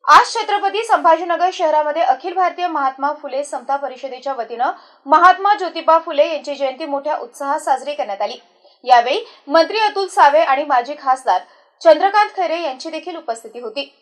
आज छत्रपती संभाजीनगर शहरामध्ये अखिल भारतीय महात्मा फुले समता परिषदेच्या वतीनं महात्मा ज्योतिबा फुले यांची जयंती मोठ्या उत्साहात साजरी करण्यात आली। यावेळी मंत्री अतुल सावे आणि माजी खासदार चंद्रकांत खैरे यांची देखील उपस्थिती होती।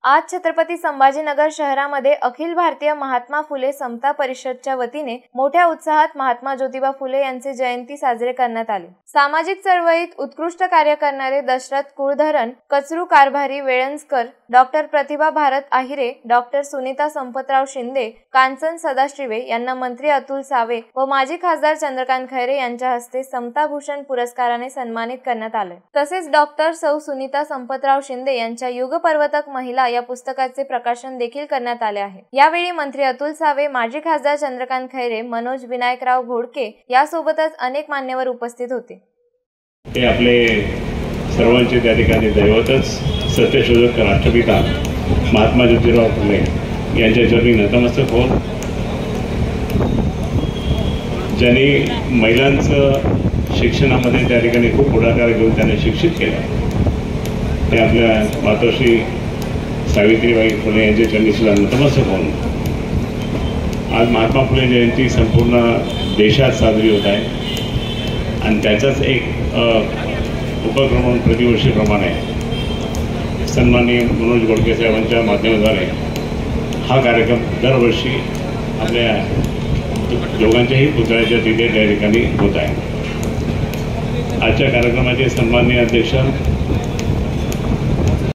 आज छत्रपती संभाजीनगर शहरामध्ये अखिल भारतीय महात्मा फुले समता परिषदच्या वतीने मोठ्या उत्साहात महात्मा ज्योतिबा फुले यांचे जयंती साजरे करण्यात आले। सामाजिक चळवळीत उत्कृष्ट कार्य करणारे दशरथ कुळधरण, कचरू कारभारी वेळंजकर, डॉक्टर प्रतिभा भारत आहिरे, डॉक्टर सुनीता संपतराव शिंदे, कांचन सदाशिवे यांना मंत्री अतुल सावे व माजी खासदार चंद्रकांत खैरे यांच्या हस्ते समता भूषण पुरस्काराने सन्मानित करण्यात आले। तसेच डॉक्टर सौ सुनीता संपतराव शिंदे यांच्या युगपर्वतक महिला या पुस्तकाचे प्रकाशन देखील करण्यात आले आहे। यावेळी मंत्री अतुल सावे, माजी खासदार चंद्रकांत खैरे, मनोज विनायकराव घोडके यासोबतच अनेक मान्यवर उपस्थित होते। ते आपले सर्वांचे त्या ठिकाणी दैवतच सत्यशोधक राष्ट्रपिता महात्मा ज्योतिबा फुले यांच्या चरणी नतमस्तक होऊन ज्यांनी महिलांचं शिक्षणामध्ये त्या ठिकाणी खूप पुढाकार घेऊन त्यांना शिक्षित केलं, ते आपल्या मातोश्री सावित्रीबाई फुले यांच्या चरणी सुद्धा नतमस्तक होऊन आज महात्मा फुले जयंती संपूर्ण देशात साजरी होत आहे। आणि त्याचाच एक उपक्रम म्हणून प्रतिवर्षीप्रमाणे सन्माननीय मनोज घोडके साहेबांच्या माध्यमाद्वारे हा कार्यक्रम दरवर्षी आपल्या दोघांच्याही पुतळ्याच्या तिथे त्या ठिकाणी होत आहे। आजच्या कार्यक्रमाचे सन्माननीय अध्यक्ष